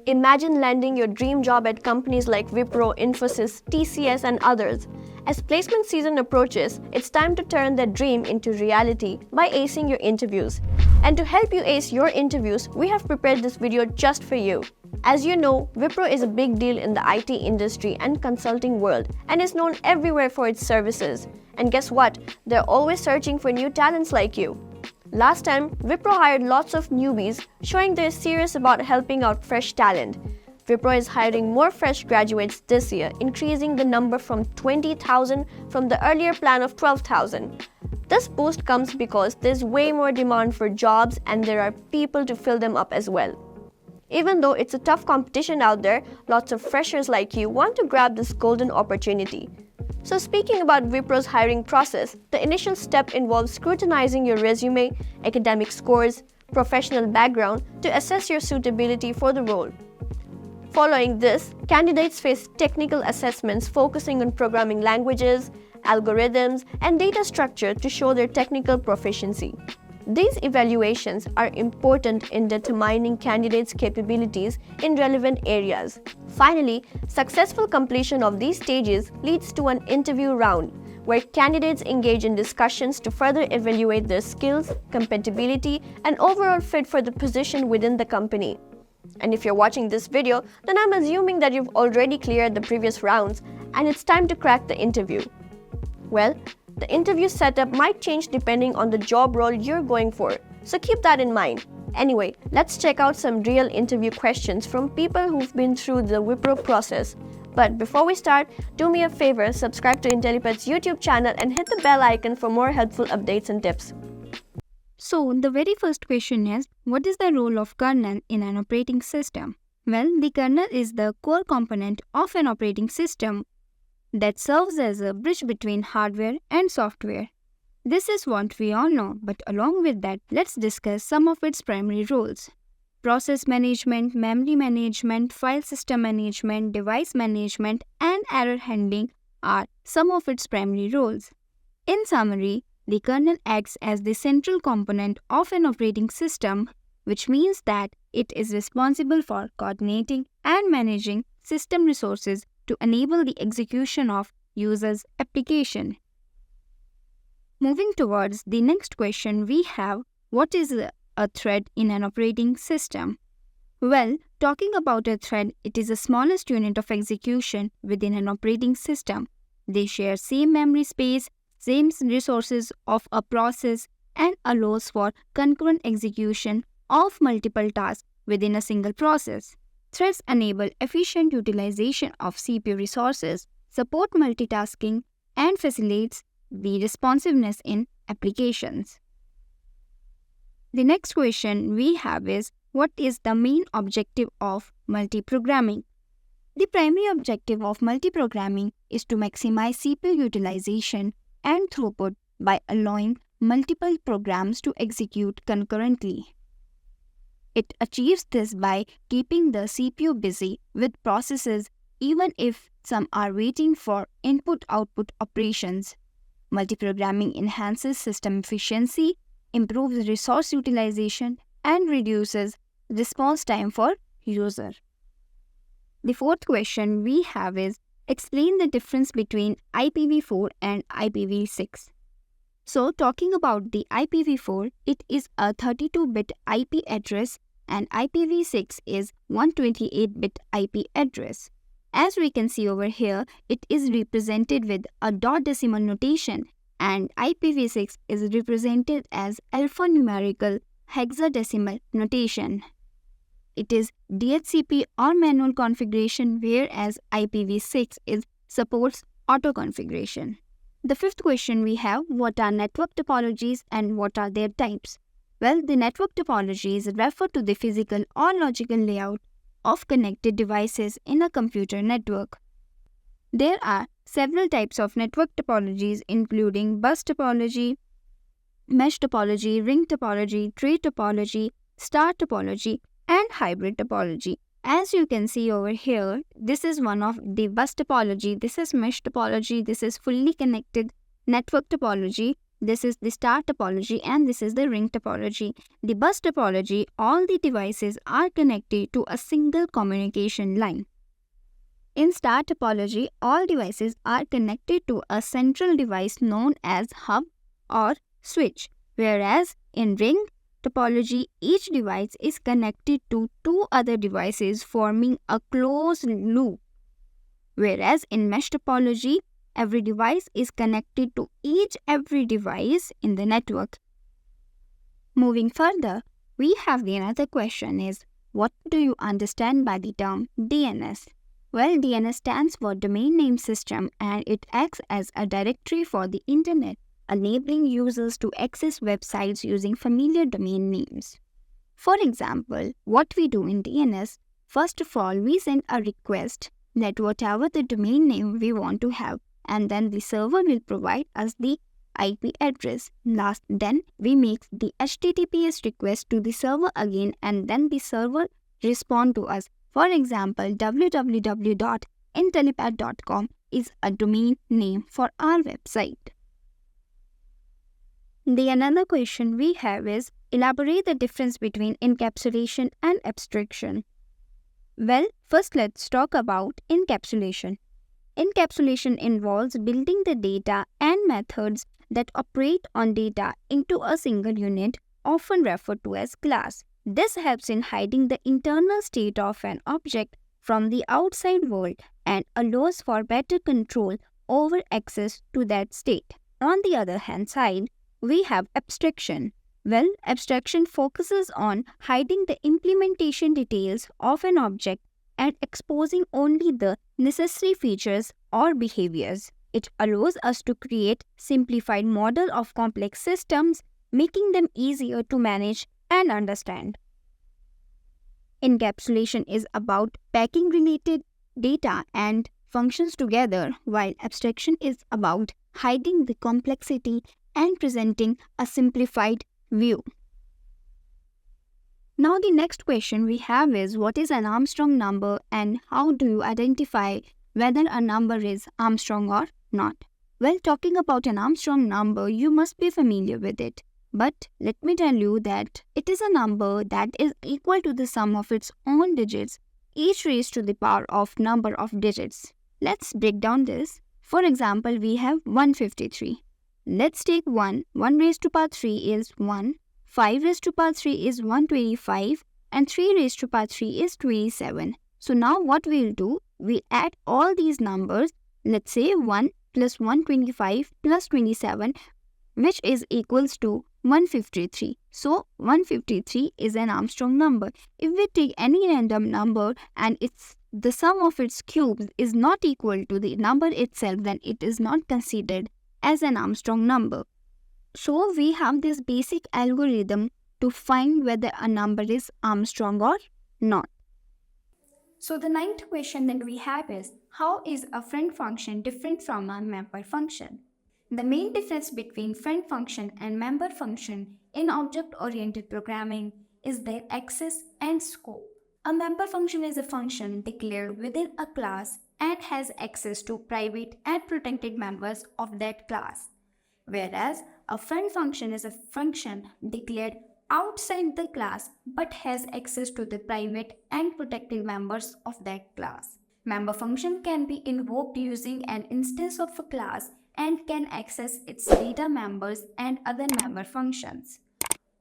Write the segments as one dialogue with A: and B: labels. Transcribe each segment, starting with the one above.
A: Imagine landing your dream job at companies like Wipro, Infosys, TCS, and others. As placement season approaches, it's time to turn that dream into reality by acing your interviews. And to help you ace your interviews, we have prepared this video just for you. As you know, Wipro is a big deal in the IT industry and consulting world and is known everywhere for its services. And guess what? They're always searching for new talents like you. Last time, Wipro hired lots of newbies, showing they're serious about helping out fresh talent. Wipro is hiring more fresh graduates this year, increasing the number from 20,000 from the earlier plan of 12,000. This boost comes because there's way more demand for jobs and there are people to fill them up as well. Even though it's a tough competition out there, lots of freshers like you want to grab this golden opportunity. So speaking about Wipro's hiring process, the initial step involves scrutinizing your resume, academic scores, professional background to assess your suitability for the role. Following this, candidates face technical assessments focusing on programming languages, algorithms, and data structure to show their technical proficiency. These evaluations are important in determining candidates' capabilities in relevant areas. Finally, successful completion of these stages leads to an interview round, where candidates engage in discussions to further evaluate their skills, compatibility, and overall fit for the position within the company. And if you're watching this video, then I'm assuming that you've already cleared the previous rounds and it's time to crack the interview. Well, the interview setup might change depending on the job role you're going for, so keep that in mind. Anyway, let's check out some real interview questions from people who've been through the Wipro process. But before we start, do me a favor, subscribe to Intellipaat's YouTube channel and hit the bell icon for more helpful updates and tips.
B: So, the very first question is, what is the role of kernel in an operating system? Well, the kernel is the core component of an operating system that serves as a bridge between hardware and software. This is what we all know, but along with that, let's discuss some of its primary roles. Process management, memory management, file system management, device management, and error handling are some of its primary roles. In summary, the kernel acts as the central component of an operating system, which means that it is responsible for coordinating and managing system resources to enable the execution of users' application. Moving towards the next question, we have, what is a thread in an operating system? Well, talking about a thread, it is the smallest unit of execution within an operating system. They share same memory space, same resources of a process, and allows for concurrent execution of multiple tasks within a single process. Threads enable efficient utilization of CPU resources, support multitasking, and facilitates the responsiveness in applications. The next question we have is, what is the main objective of multiprogramming? The primary objective of multiprogramming is to maximize CPU utilization and throughput by allowing multiple programs to execute concurrently. It achieves this by keeping the CPU busy with processes even if some are waiting for input-output operations. Multiprogramming enhances system efficiency, improves resource utilization, and reduces response time for user. The fourth question we have is, explain the difference between IPv4 and IPv6. So, talking about the IPv4, it is a 32-bit IP address and IPv6 is 128-bit IP address. As we can see over here, it is represented with a dot decimal notation and IPv6 is represented as alphanumerical hexadecimal notation. It is DHCP or manual configuration, whereas IPv6 supports auto configuration. The fifth question we have, what are network topologies and what are their types? Well, the network topologies refer to the physical or logical layout of connected devices in a computer network. There are several types of network topologies including bus topology, mesh topology, ring topology, tree topology, star topology, and hybrid topology. As you can see over here, this is one of the bus topology, this is mesh topology, this is fully connected network topology, This is the star topology and this is the ring topology. The bus topology, all the devices are connected to a single communication line. In star topology, all devices are connected to a central device known as hub or switch, whereas in ring topology, each device is connected to two other devices forming a closed loop, whereas in mesh topology, every device is connected to every device in the network. Moving further, we have the another question is, what do you understand by the term DNS? Well, DNS stands for Domain Name System and it acts as a directory for the internet, enabling users to access websites using familiar domain names. For example, what we do in DNS, first of all, we send a request that whatever the domain name we want to have, and then the server will provide us the IP address. Then we make the HTTPS request to the server again and then the server respond to us. For example, www.intellipaat.com is a domain name for our website. The another question we have is, elaborate the difference between encapsulation and abstraction. Well, first let's talk about encapsulation. Encapsulation involves building the data and methods that operate on data into a single unit, often referred to as class. This helps in hiding the internal state of an object from the outside world and allows for better control over access to that state. On the other hand side, we have abstraction. Well, abstraction focuses on hiding the implementation details of an object and exposing only the necessary features or behaviors. It allows us to create simplified model of complex systems, making them easier to manage and understand. Encapsulation is about packing related data and functions together, while abstraction is about hiding the complexity and presenting a simplified view. Now the next question we have is, what is an Armstrong number and how do you identify whether a number is Armstrong or not? Well, talking about an Armstrong number, you must be familiar with it. But let me tell you that it is a number that is equal to the sum of its own digits, each raised to the power of number of digits. Let's break down this. For example, we have 153. Let's take 1. 1 raised to power 3 is 1. 5 raised to power 3 is 125 and 3 raised to power 3 is 27. So now what we'll do, we add all these numbers, let's say 1 plus 125 plus 27, which is equals to 153. So 153 is an Armstrong number. If we take any random number and the sum of its cubes is not equal to the number itself, then it is not considered as an Armstrong number. So we have this basic algorithm to find whether a number is Armstrong or not.
C: So the ninth question that we have is, how is a friend function different from a member function? The main difference between friend function and member function in object-oriented programming is their access and scope. A member function is a function declared within a class and has access to private and protected members of that class, whereas a friend function is a function declared outside the class but has access to the private and protected members of that class. Member function can be invoked using an instance of a class and can access its data members and other member functions.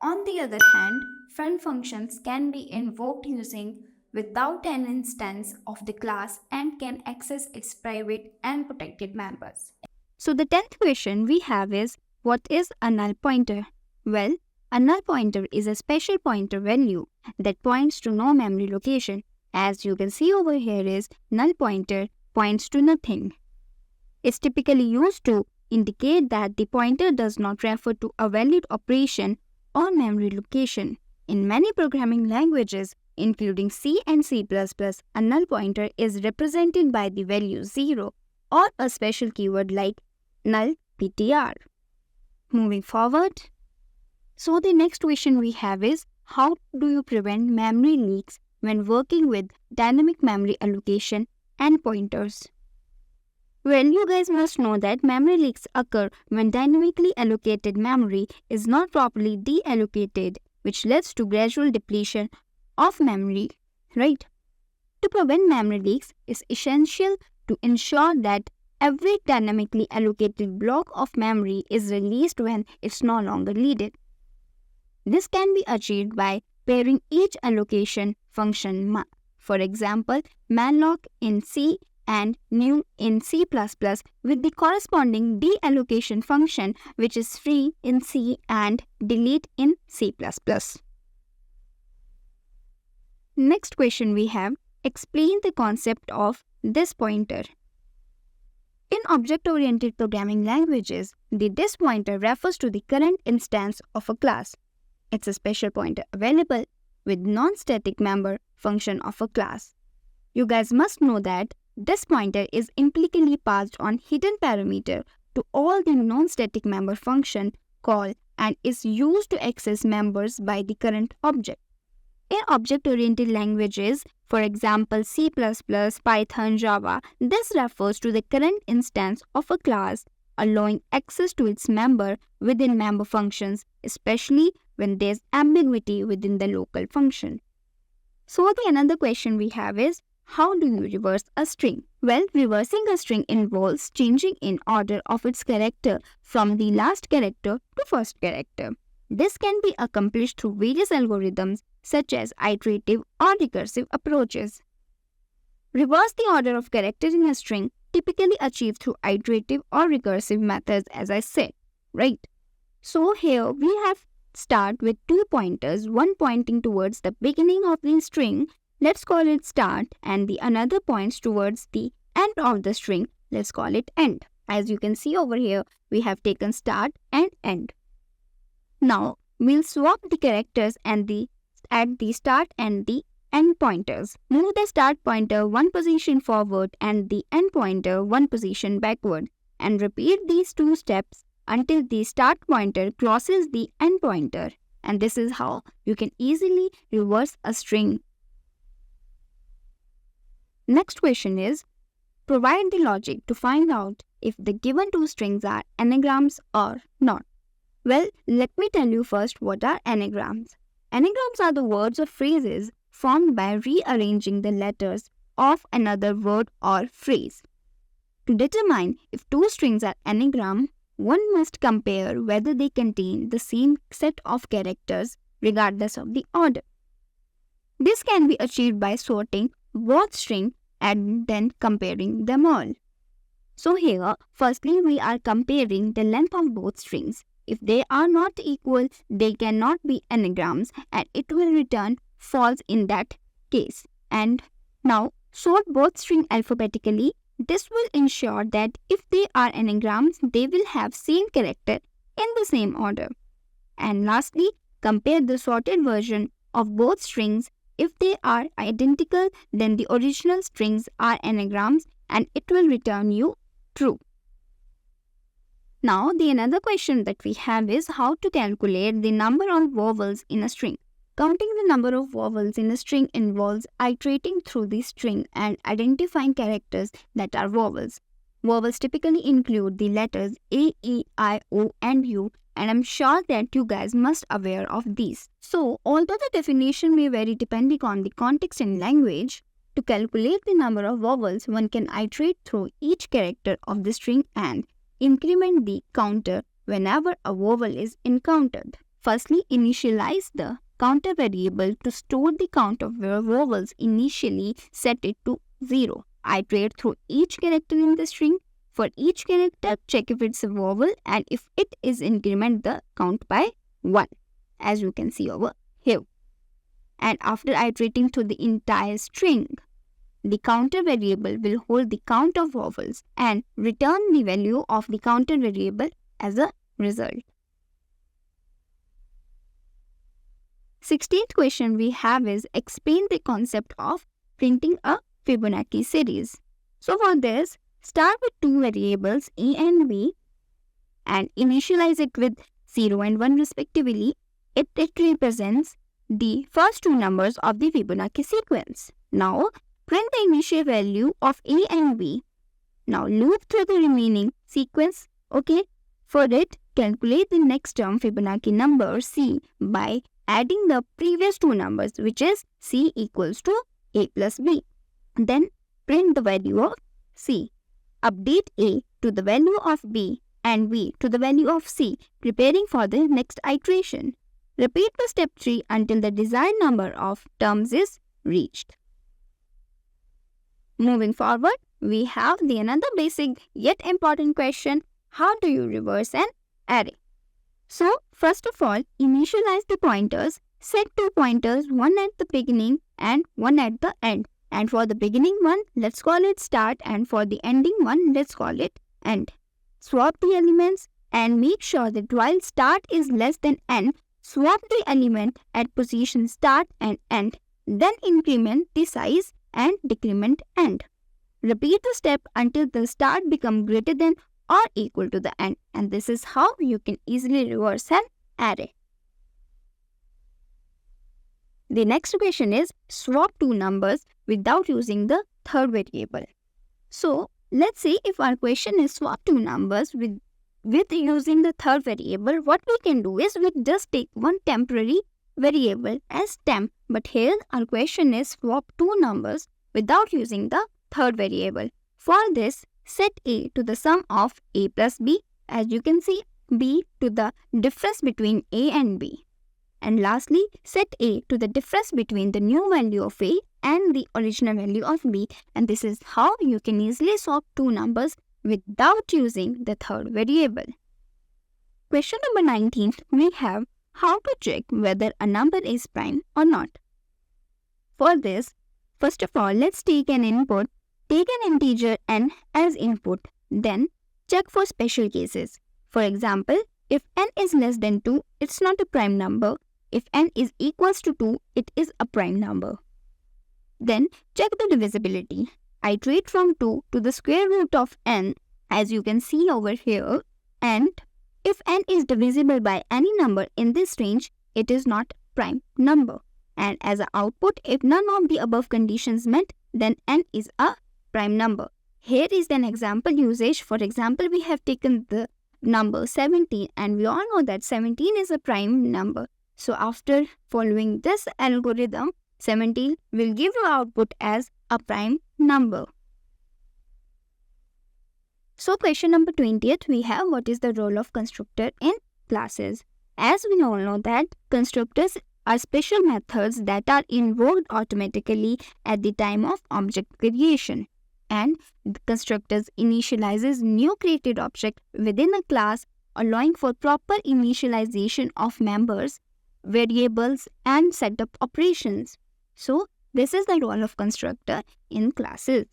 C: On the other hand, friend functions can be invoked using without an instance of the class and can access its private and protected members.
B: So the 10th question we have is, what is a null pointer? Well, a null pointer is a special pointer value that points to no memory location. As you can see over here is, null pointer points to nothing. It's typically used to indicate that the pointer does not refer to a valid operation or memory location. In many programming languages, including C and C++, a null pointer is represented by the value 0 or a special keyword like null ptr. Moving forward, so the next question we have is, how do you prevent memory leaks when working with dynamic memory allocation and pointers? Well, you guys must know that memory leaks occur when dynamically allocated memory is not properly deallocated, which leads to gradual depletion of memory, right? To prevent memory leaks, it's essential to ensure that every dynamically allocated block of memory is released when it's no longer needed. This can be achieved by pairing each allocation function, for example, malloc in C and new in C++ with the corresponding deallocation function, which is free in C and delete in C++. Next question we have, explain the concept of this pointer. In object-oriented programming languages, the this pointer refers to the current instance of a class. It's a special pointer available with non-static member function of a class. You guys must know that this pointer is implicitly passed on hidden parameter to all the non-static member function call and is used to access members by the current object. In object-oriented languages, for example C++, Python, Java, this refers to the current instance of a class, allowing access to its member within member functions, especially when there's ambiguity within the local function. So the another question we have is, how do you reverse a string? Well, reversing a string involves changing in order of its character from the last character to first character. This can be accomplished through various algorithms such as iterative or recursive approaches. Reverse the order of characters in a string typically achieved through iterative or recursive methods, as I said, right? So here we have start with two pointers, one pointing towards the beginning of the string, let's call it start, and the another points towards the end of the string, let's call it end. As you can see over here, we have taken start and end. Now we'll swap the characters and at the start and the end pointers. Move the start pointer one position forward and the end pointer one position backward, and repeat these two steps until the start pointer crosses the end pointer. And this is how you can easily reverse a string. Next question is, provide the logic to find out if the given two strings are anagrams or not. Well, let me tell you first what are anagrams. Anagrams are the words or phrases formed by rearranging the letters of another word or phrase. To determine if two strings are anagram, one must compare whether they contain the same set of characters regardless of the order. This can be achieved by sorting both strings and then comparing them all. So here, firstly we are comparing the length of both strings. If they are not equal, they cannot be anagrams and it will return false in that case. And now sort both strings alphabetically. This will ensure that if they are anagrams, they will have same character in the same order. And lastly, compare the sorted version of both strings. If they are identical, then the original strings are anagrams and it will return you true. Now, the another question that we have is how to calculate the number of vowels in a string. Counting the number of vowels in a string involves iterating through the string and identifying characters that are vowels. Vowels typically include the letters A, E, I, O, and U, and I'm sure that you guys must aware of these. So, although the definition may vary depending on the context and language, to calculate the number of vowels, one can iterate through each character of the string and increment the counter whenever a vowel is encountered. Firstly, initialize the counter variable to store the count of vowels initially, set it to 0. Iterate through each character in the string. For each character, check if it's a vowel, and if it is, increment the count by 1, as you can see over here. And after iterating through the entire string, the counter variable will hold the count of vowels and return the value of the counter variable as a result. 16th question we have is explain the concept of printing a Fibonacci series. So for this, start with two variables A and B and initialize it with 0 and 1 respectively. It represents the first two numbers of the Fibonacci sequence. Now, print the initial value of A and B. Now loop through the remaining sequence. Okay. For it, calculate the next term Fibonacci number C by adding the previous two numbers, which is C equals to A plus B. Then print the value of C. Update A to the value of B and B to the value of C, preparing for the next iteration. Repeat the step 3 until the desired number of terms is reached. Moving forward, we have the another basic yet important question: how do you reverse an array? So, first of all, initialize the pointers. Set two pointers, one at the beginning and one at the end. And for the beginning one, let's call it start, and for the ending one, let's call it end. Swap the elements and make sure that while start is less than n, swap the element at position start and end. Then increment the size and decrement end. Repeat the step until the start becomes greater than or equal to the end, and this is how you can easily reverse an array. The next question is swap two numbers without using the third variable. So let's say if our question is swap two numbers with using the third variable, what we can do is we just take one temporary variable as temp, but here our question is swap two numbers without using the third variable. For this, set A to the sum of A plus B, as you can see, B to the difference between A and B. And lastly, set A to the difference between the new value of A and the original value of B. And this is how you can easily swap two numbers without using the third variable. Question number 19, we have how to check whether a number is prime or not. For this, first of all, let's take an input. Take an integer n as input. Then check for special cases. For example, if n is less than 2, it's not a prime number. If n is equals to 2, it is a prime number. Then check the divisibility. Iterate from 2 to the square root of n, as you can see over here. And if n is divisible by any number in this range, it is not prime number. And as an output, if none of the above conditions met, then n is a prime number. Here is an example usage. For example, we have taken the number 17 and we all know that 17 is a prime number. So after following this algorithm, 17 will give you output as a prime number. So question number 20th, we have what is the role of constructor in classes. As we all know that constructors are special methods that are invoked automatically at the time of object creation. And the constructors initializes new created object within a class, allowing for proper initialization of members, variables, and setup operations. So this is the role of constructor in classes.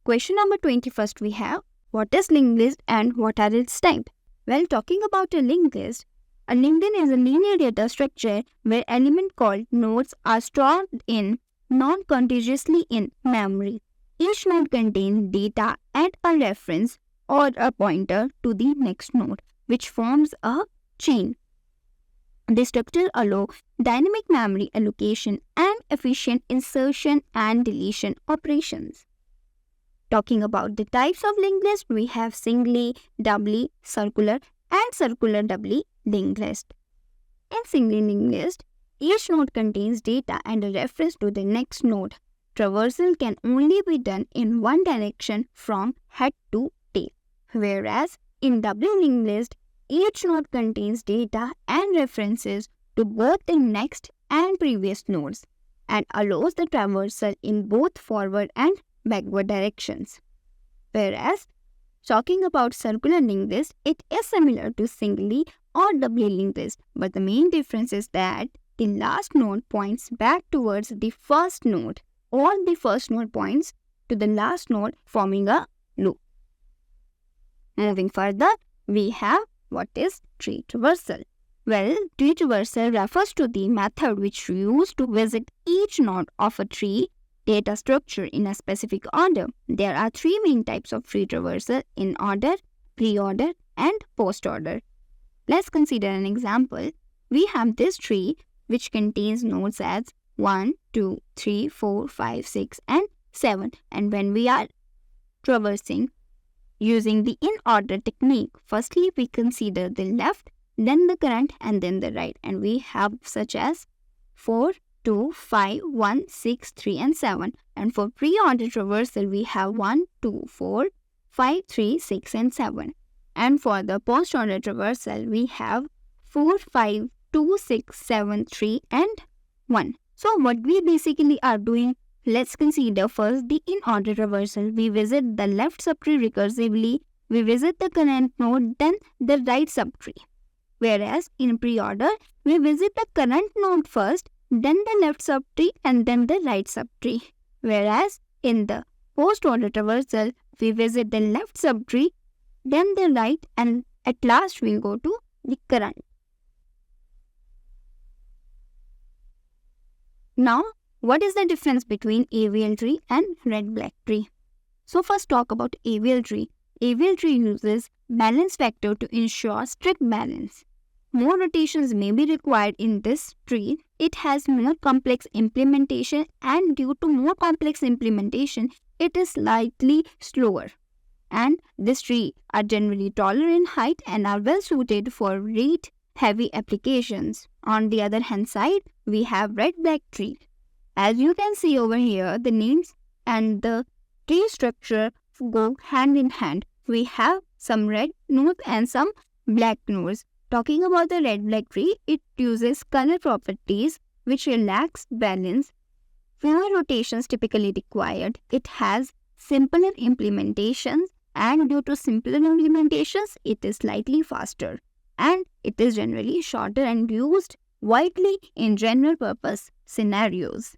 B: Question number 21st, we have what is linked list and what are its types. Well, talking about a linked list is a linear data structure where elements called nodes are stored in non-contiguously in memory. Each node contains data and a reference or a pointer to the next node, which forms a chain. This structure allows dynamic memory allocation and efficient insertion and deletion operations. Talking about the types of linked list, we have singly, doubly, circular, and circular doubly linked list. In singly linked list, each node contains data and a reference to the next node. Traversal can only be done in one direction from head to tail. Whereas in doubly linked list, each node contains data and references to both the next and previous nodes and allows the traversal in both forward and backward directions. Whereas, talking about circular linked list, it is similar to singly or doubly linked list, but the main difference is that the last node points back towards the first node, or the first node points to the last node, forming a loop. Moving further, we have what is tree traversal. Well, tree traversal refers to the method which we use to visit each node of a tree data structure in a specific order. There are three main types of tree traversal: in order, pre-order, and post-order. Let's consider an example. We have this tree which contains nodes as 1, 2, 3, 4, 5, 6, and 7. And when we are traversing using the in-order technique. Firstly, we consider the left, then the current, and then the right. And we have such as 4, 2, 5, 1, 6, 3, and 7. And for pre-order traversal, we have 1, 2, 4, 5, 3, 6, and 7. And for the post-order traversal, we have 4, 5, 2, 6, 7, 3, and 1. So what we basically are doing, let's consider first the in-order traversal. We visit the left subtree recursively, we visit the current node, then the right subtree. Whereas in pre-order, we visit the current node first, then the left subtree, and then the right subtree. Whereas in the post-order traversal, we visit the left subtree, then the right, and at last we go to the current. Now, what is the difference between AVL tree and red-black tree? So first talk about AVL tree. AVL tree uses balance factor to ensure strict balance. More rotations may be required in this tree. It has more complex implementation, and due to more complex implementation, it is slightly slower. And this tree are generally taller in height and are well suited for rate-heavy applications. On the other hand side, we have red-black tree. As you can see over here, the names and the tree structure go hand in hand. We have some red nodes and some black nodes. Talking about the red-black tree, it uses color properties which relax balance. Fewer rotations typically required. It has simpler implementations, and due to simpler implementations, it is slightly faster. And it is generally shorter and used widely in general purpose scenarios.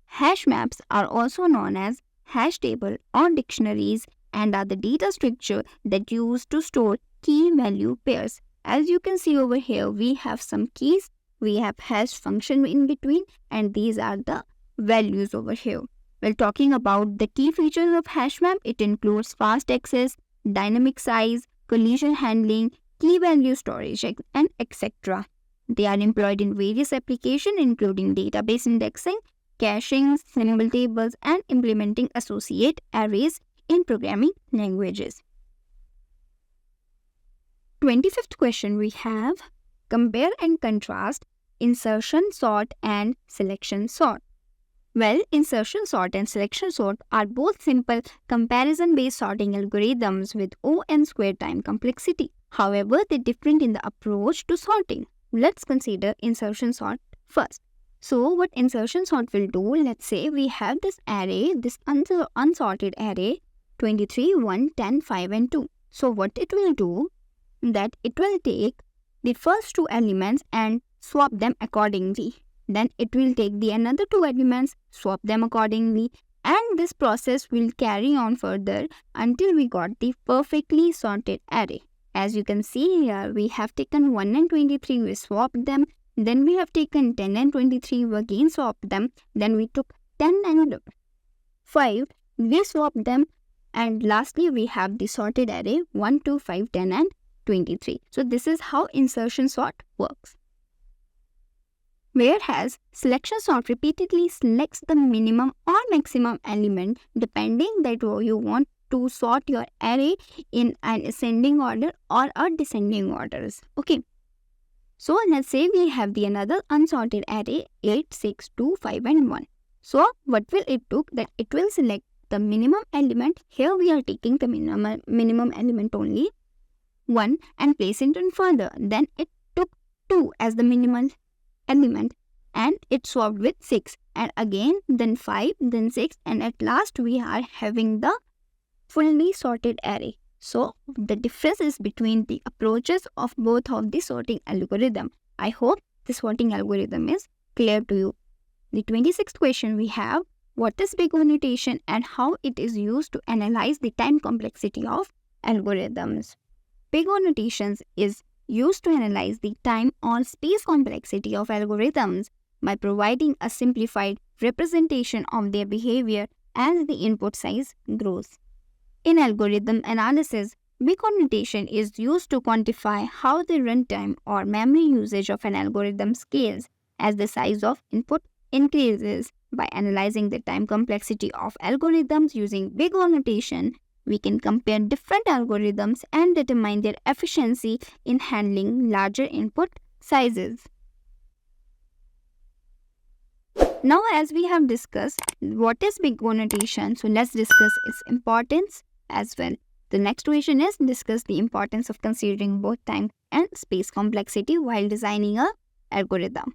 B: Hash maps are also known as hash table or dictionaries and are the data structure that used to store key value pairs. As you can see over here, we have some keys, we have hash function in between, and these are the values over here. While talking about the key features of hash map, it includes fast access, dynamic size, collision handling, key value storage, and etc. They are employed in various applications including database indexing, caching, symbol tables, and implementing associate arrays in programming languages. 25th question we have, compare and contrast insertion sort and selection sort. Well, insertion sort and selection sort are both simple comparison-based sorting algorithms with O(n) squared time complexity. However, they differ in the approach to sorting. Let's consider insertion sort first. So, what insertion sort will do, let's say we have this array, this unsorted array, 23, 1, 10, 5, and 2. So, what it will do, that it will take the first two elements and swap them accordingly. Then it will take the another two elements, swap them accordingly, and this process will carry on further until we got the perfectly sorted array. As you can see here, we have taken 1 and 23, we swapped them. Then we have taken 10 and 23, we again swapped them. Then we took 10 and 5, we swapped them. And lastly, we have the sorted array 1, 2, 5, 10 and 23. So this is how insertion sort works. Whereas selection sort repeatedly selects the minimum or maximum element depending that you want to sort your array in an ascending order or a descending orders. Okay. So let's say we have the another unsorted array 8, 6, 2, 5 and 1. So what will it do? That it will select the minimum element. Here we are taking the minimum element only 1 and place it in further. Then it took 2 as the minimal element and it swapped with 6 and again then 5 then 6 and at last we are having the fully sorted array. So the difference is between the approaches of both of the sorting algorithm. I hope the sorting algorithm is clear to you. The 26th question we have, what is big O notation and how it is used to analyze the time complexity of algorithms? Big O notations is used to analyze the time or space complexity of algorithms by providing a simplified representation of their behavior as the input size grows. In algorithm analysis, big O notation is used to quantify how the runtime or memory usage of an algorithm scales as the size of input increases. By analyzing the time complexity of algorithms using big O notation, we can compare different algorithms and determine their efficiency in handling larger input sizes. Now, as we have discussed what is big O notation, so let's discuss its importance as well. The next question is discuss the importance of considering both time and space complexity while designing a algorithm.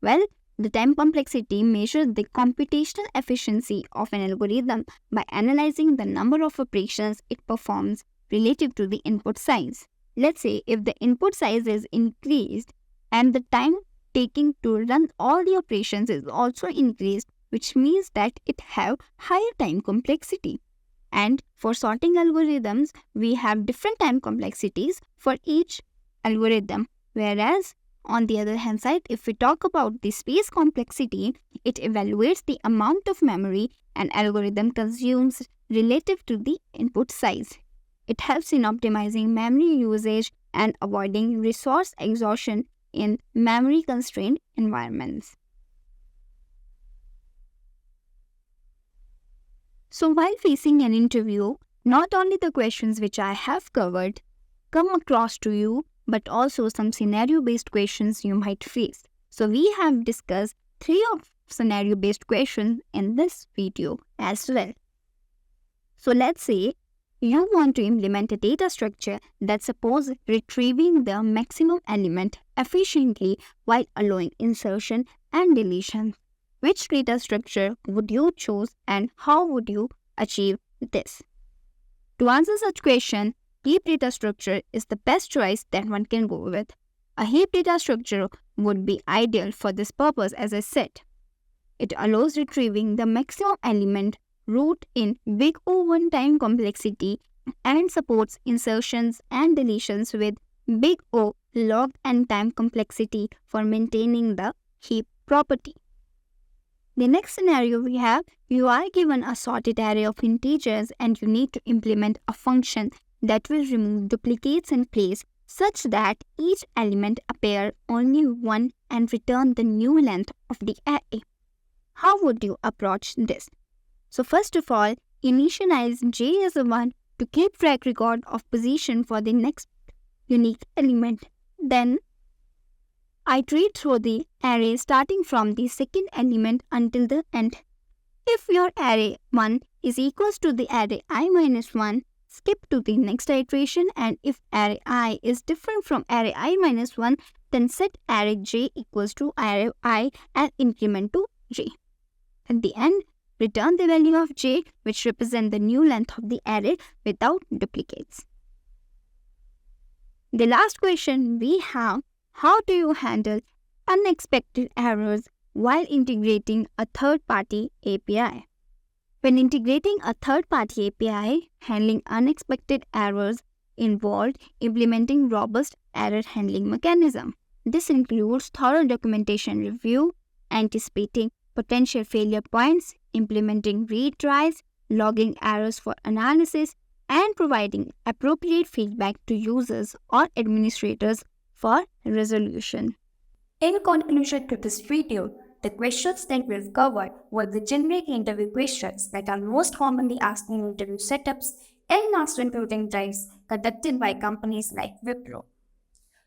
B: Well, the time complexity measures the computational efficiency of an algorithm by analyzing the number of operations it performs relative to the input size. Let's say if the input size is increased and the time taking to run all the operations is also increased, which means that it have higher time complexity. And for sorting algorithms, we have different time complexities for each algorithm. Whereas, on the other hand side, if we talk about the space complexity, it evaluates the amount of memory an algorithm consumes relative to the input size. It helps in optimizing memory usage and avoiding resource exhaustion in memory-constrained environments. So while facing an interview, not only the questions which I have covered come across to you, but also some scenario-based questions you might face. So we have discussed 3 of scenario-based questions in this video as well. So let's say you want to implement a data structure that supports retrieving the maximum element efficiently while allowing insertion and deletion. Which data structure would you choose and how would you achieve this? To answer such question, heap data structure is the best choice that one can go with. A heap data structure would be ideal for this purpose, as I said. It allows retrieving the maximum element root in big O time complexity and supports insertions and deletions with big O log n time complexity for maintaining the heap property. The next scenario we have, you are given a sorted array of integers and you need to implement a function that will remove duplicates in place such that each element appear only one and return the new length of the array. How would you approach this? So first of all, initialize j as a 1 to keep track record of position for the next unique element. Then iterate through the array starting from the second element until the end. If your array 1 is equals to the array I minus 1, skip to the next iteration, and if array I is different from array I minus 1, then set array j equals to array I and increment to j. At the end, return the value of j, which represent the new length of the array without duplicates. The last question we have, how do you handle unexpected errors while integrating a third-party API? When integrating a third-party API, handling unexpected errors involved implementing robust error handling mechanism. This includes thorough documentation review, anticipating potential failure points, implementing retries, logging errors for analysis, and providing appropriate feedback to users or administrators for resolution.
C: In conclusion to this video, the questions that we've covered were the generic interview questions that are most commonly asked in interview setups and mass recruiting drives conducted by companies like Wipro.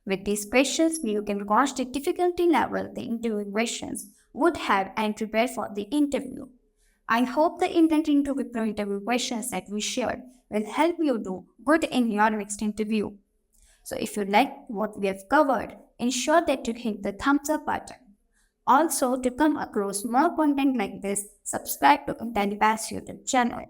C: With these questions, you can gauge the difficulty level the interview questions would have and prepare for the interview. I hope the intent into Wipro interview questions that we shared will help you do good in your next interview. So if you like what we have covered, ensure that you hit the thumbs up button. Also, to come across more content like this, subscribe to Intellipaat's YouTube channel.